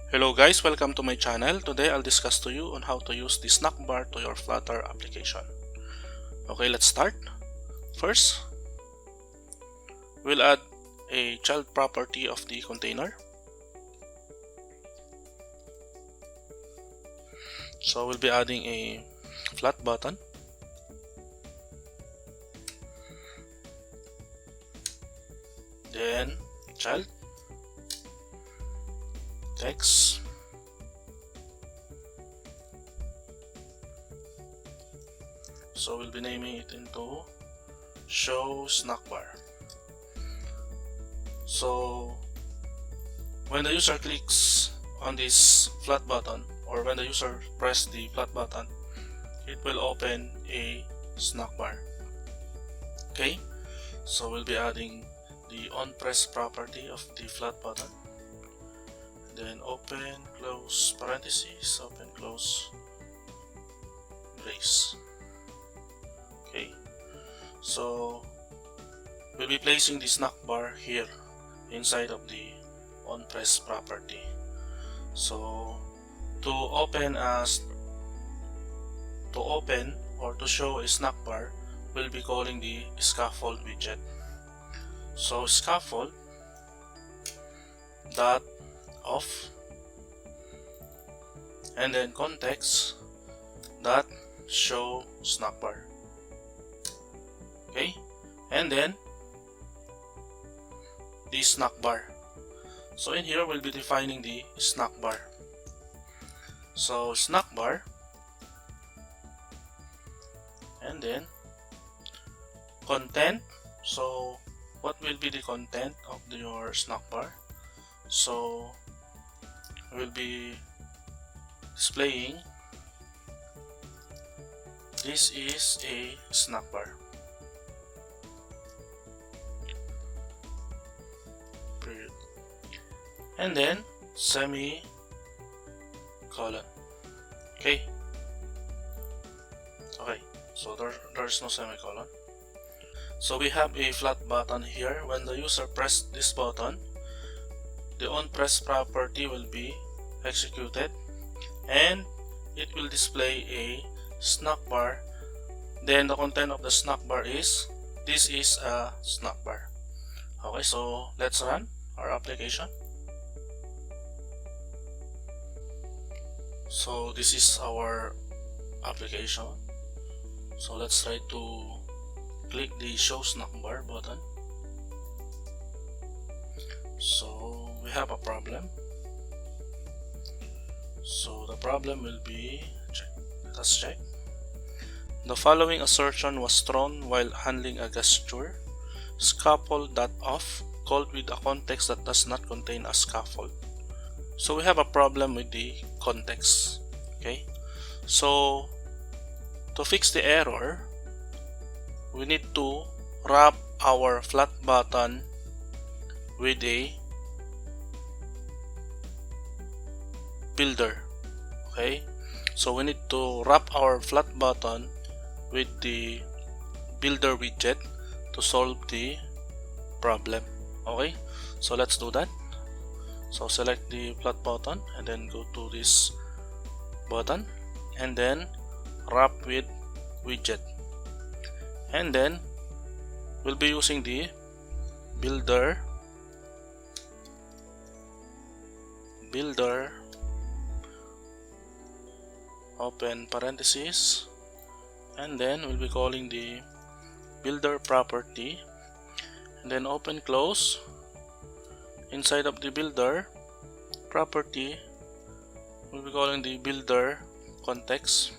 Hello guys, welcome to my channel. Today I'll discuss to you on how to use the Snackbar to your Flutter application. Okay, let's start. First, we'll add a child property of the container. So we'll be adding a flat button. Then child text, so we'll be naming it into show Snackbar. So when the user clicks on this flat button, or when the user press the flat button, it will open a Snackbar. Okay, so we'll be adding the onPress property of the flat button. Then open, close parentheses, open, close brace. Okay, so we'll be placing the Snackbar here inside of the onPress property. So to open or to show a Snackbar, we'll be calling the scaffold widget. So scaffold dot off, and then context dot show Snackbar. Okay, and then the Snackbar. So in here we'll be defining the Snackbar. So Snackbar, and then content. So what will be the content of your Snackbar? So we'll be displaying this is a Snackbar. Period. And then semicolon. Okay. Okay, so there's no semicolon. So we have a flat button here. When the user press this button, the onPress property will be executed and it will display a Snackbar. Then the content of the Snackbar is this is a Snackbar. Okay, so let's run our application. So this is our application. So let's try to click the show Snackbar button. So we have a problem. So the problem will be, let us check. The following assertion was thrown while handling a gesture. Scaffold.off called with a context that does not contain a scaffold. So we have a problem with the context. Okay, so to fix the error, we need to wrap our flat button with a builder. Okay, so we need to wrap our flat button with the builder widget to solve the problem. Okay, so let's do that. So select the flat button and then go to this button and then wrap with widget, and then we'll be using the builder open parentheses, and then we'll be calling the builder property, and then open close. Inside of the builder property, we'll be calling the builder context,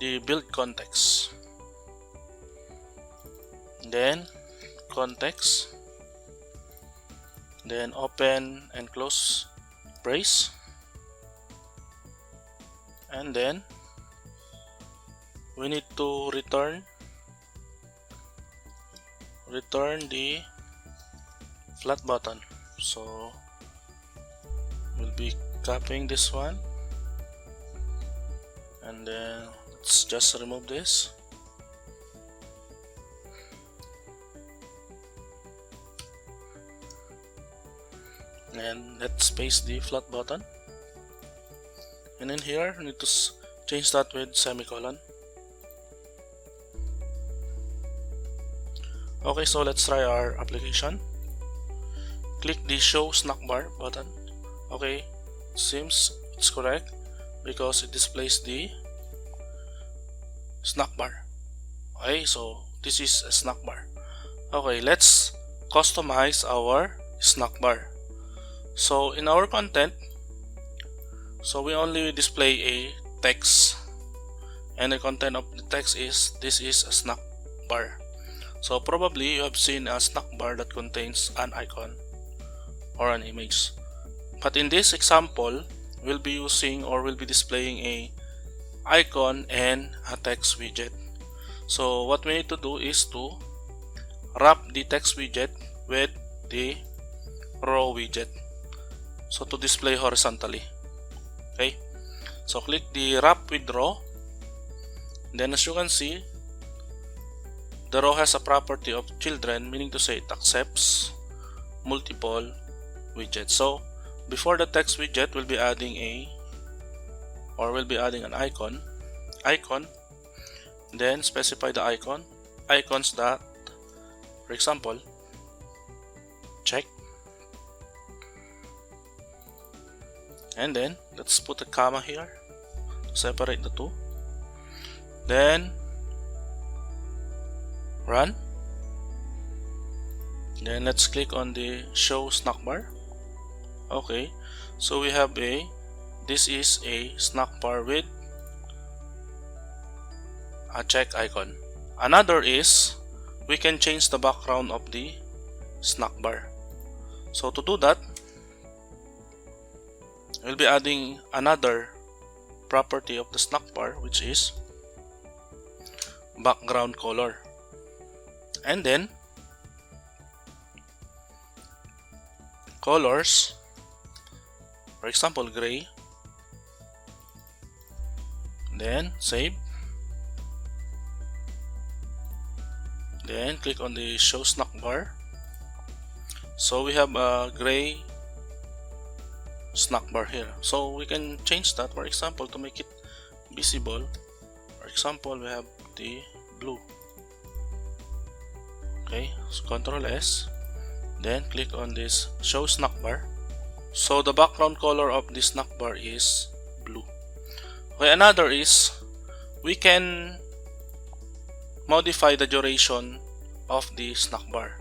the build context, then context, then open and close brace, and then we need to return the flat button. So we'll be copying this one, and then let's just remove this. and let's paste the flat button, and in here we need to change that with semicolon. Okay, so let's try our application. Click the show snackbar button. Okay, seems it's correct because it displays the snackbar. Okay, so this is a snackbar. Okay, let's customize our snackbar. So in our content, so we only display a text, and the content of the text is this is a snack bar. So probably you have seen a snack bar that contains an icon or an image, but in this example we'll be using or we'll be displaying a icon and a text widget. So what we need to do is to wrap the text widget with the row widget, so to display horizontally. Okay, so click the wrap with row. Then as you can see, the row has a property of children, meaning to say it accepts multiple widgets. So before the text widget, we'll be adding an icon, then specify the icons that, for example, check, and then let's put a comma here to separate the two, then run. Then let's click on the show snackbar. Okay, so we have this is a snackbar with a check icon. Another is we can change the background of the snackbar. So to do that, we'll be adding another property of the snackbar, which is background color, and then colors, for example gray, then save, then click on the show snackbar. So we have a gray snackbar here, so we can change that, for example, to make it visible. For example, we have the blue. Okay, so Ctrl S, then click on this show snackbar. So the background color of the snackbar is blue. Okay, another is we can modify the duration of the snackbar.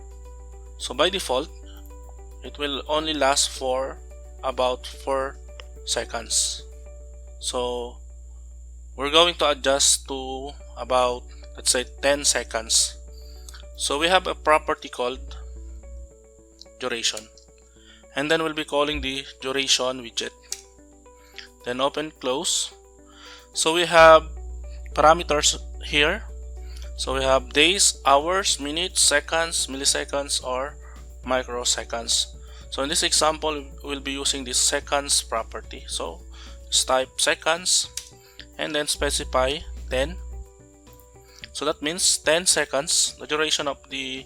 So by default, it will only last for about 4 seconds. So we're going to adjust to about, let's say, 10 seconds. So we have a property called duration, and then we'll be calling the duration widget. Then open, close. So we have parameters here. So we have days, hours, minutes, seconds, milliseconds, or microseconds. So in this example, we'll be using the seconds property. So just type seconds and then specify 10. So that means 10 seconds. The duration of the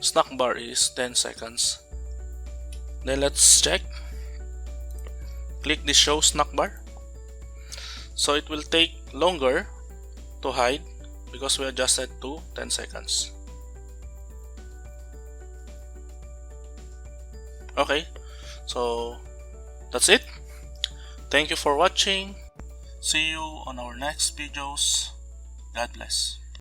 snackbar is 10 seconds. Then let's check. Click the show snackbar. So it will take longer to hide because we adjusted to 10 seconds. Okay, so that's it. Thank you for watching. See you on our next videos. God bless.